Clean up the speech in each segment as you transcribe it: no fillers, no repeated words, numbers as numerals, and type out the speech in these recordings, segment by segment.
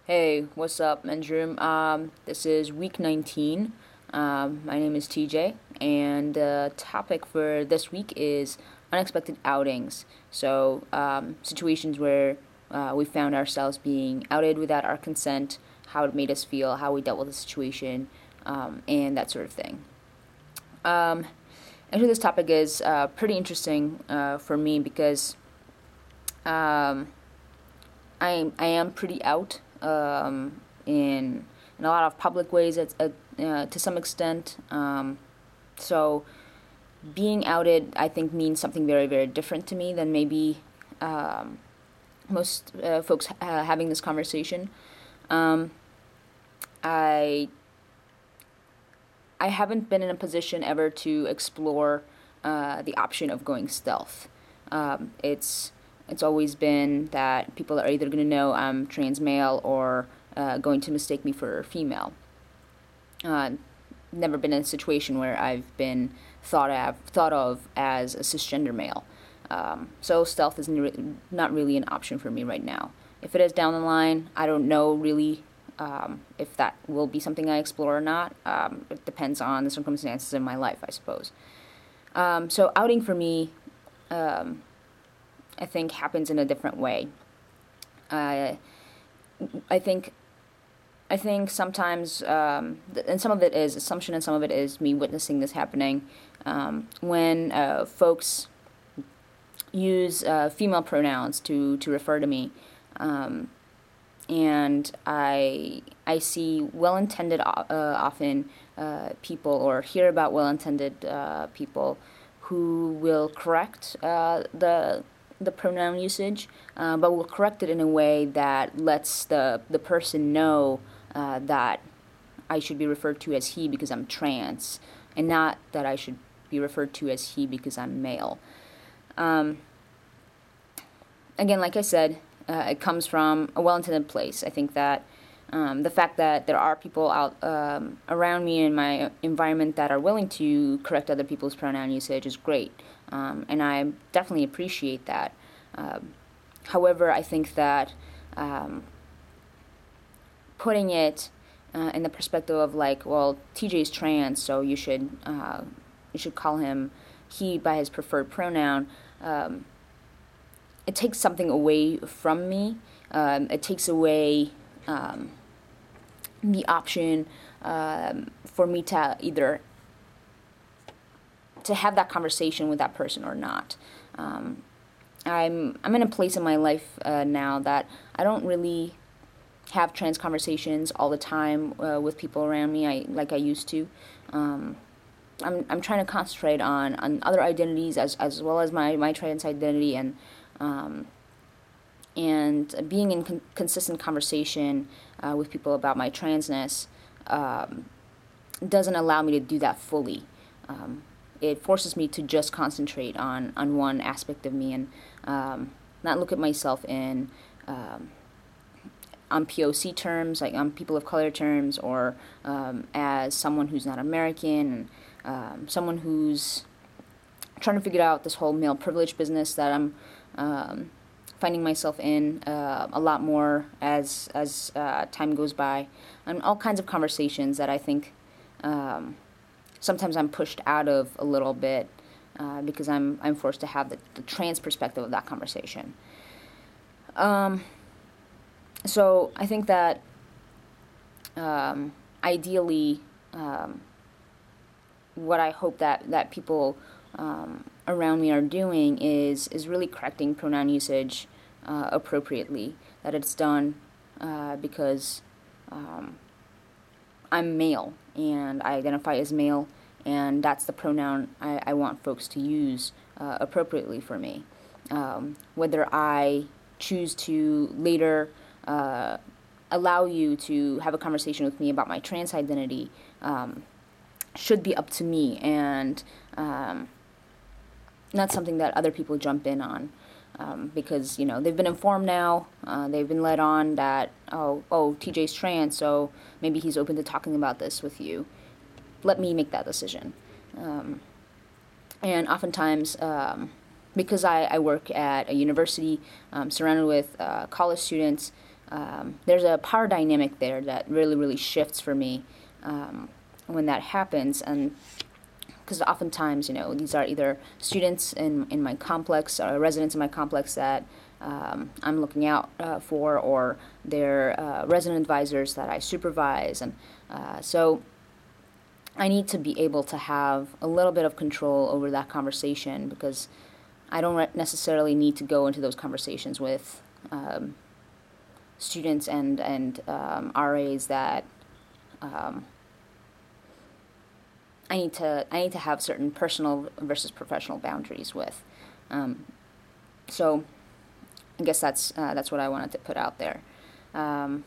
Hey, what's up, men's room? This is week 19. My name is TJ, and the topic for this week is unexpected outings. Situations where we found ourselves being outed without our consent, how it made us feel, how we dealt with the situation, and that sort of thing. Um, Actually, this topic is pretty interesting for me because um, I am pretty out in a lot of public ways to some extent. So being outed, I think, means something very, very different to me than maybe um, most folks having this conversation. Um, I I haven't been in a position ever to explore the option of going stealth. It's always been that people are either going to know I'm trans male or going to mistake me for female. Uh, Never been in a situation where I've been thought of as a cisgender male. So stealth is not really an option for me right now. If it is down the line, I don't know really if that will be something I explore or not. It depends on the circumstances in my life, I suppose. So outing for me, um, I think, happens in a different way. Uh, I think I think sometimes, and some of it is assumption, and some of it is me witnessing this happening. When folks use female pronouns to refer to me, um, and I see well-intended often people, or hear about well-intended people who will correct the pronoun usage, but will correct it in a way that lets the person know that I should be referred to as he because I'm trans, and not that I should be referred to as he because I'm male. Um, Again, like I said, it comes from a well-intended place. I think that the fact that there are people out around me in my environment that are willing to correct other people's pronoun usage is great, and I definitely appreciate that. Um, However, I think that um, putting it in the perspective of like, well, TJ's trans, so you should call him he by his preferred pronoun. It takes something away from me. It takes away the option for me to either to have that conversation with that person or not. Um, I'm in a place in my life now that I don't really have trans conversations all the time with people around me. I used to. Um, I'm trying to concentrate on other identities as well as my trans identity, um, and being in consistent conversation with people about my transness um, doesn't allow me to do that fully. Um, it forces me to just concentrate on one aspect of me, and not look at myself in um, on POC terms, like on people of color terms, or as someone who's not American, and someone who's trying to figure out this whole male privilege business that I'm finding myself in a lot more as time goes by, and all kinds of conversations that I think sometimes I'm pushed out of a little bit because I'm forced to have the trans perspective of that conversation. Um, so I think that ideally, what I hope that people around me are doing is really correcting pronoun usage appropriately. That it's done because I'm male and I identify as male, and that's the pronoun I want folks to use appropriately for me. Whether I choose to later allow you to have a conversation with me about my trans identity should be up to me, and not something that other people jump in on. Because they've been informed now, they've been led on that TJ's trans, so maybe he's open to talking about this with you. Let me make that decision. And oftentimes, because I work at a university surrounded with college students, there's a power dynamic there that really shifts for me when that happens. And because oftentimes, these are either students in my complex or residents in my complex that I'm looking out for, or they're resident advisors that I supervise. And so I need to be able to have a little bit of control over that conversation, because I don't necessarily need to go into those conversations with students and RAs that I need to have certain personal versus professional boundaries with. So I guess that's what I wanted to put out there. I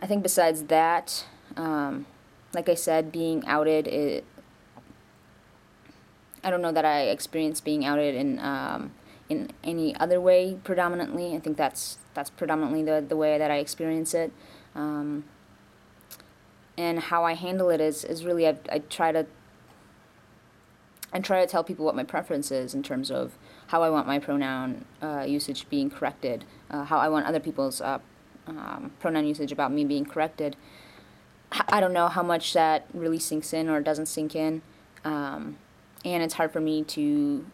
think besides that, like I said, being outed, I don't know that I experienced being outed in any other way predominantly. I think that's predominantly the way that I experience it. And how I handle it is really I try to tell people what my preference is in terms of how I want my pronoun usage being corrected, how I want other people's pronoun usage about me being corrected. I don't know how much that really sinks in or doesn't sink in, and it's hard for me to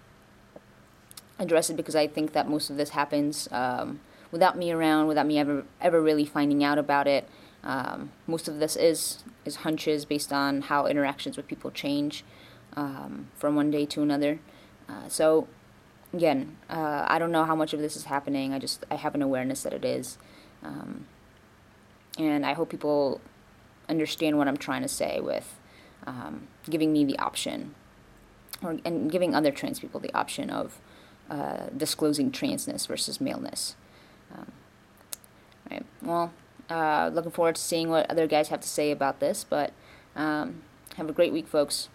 address it, because I think that most of this happens without me around, without me ever really finding out about it. Most of this is hunches based on how interactions with people change from one day to another. So again, I don't know how much of this is happening. I have an awareness that it is, and I hope people understand what I'm trying to say with giving me the option, and giving other trans people the option of disclosing transness versus maleness. Right. Well, looking forward to seeing what other guys have to say about this, but have a great week, folks.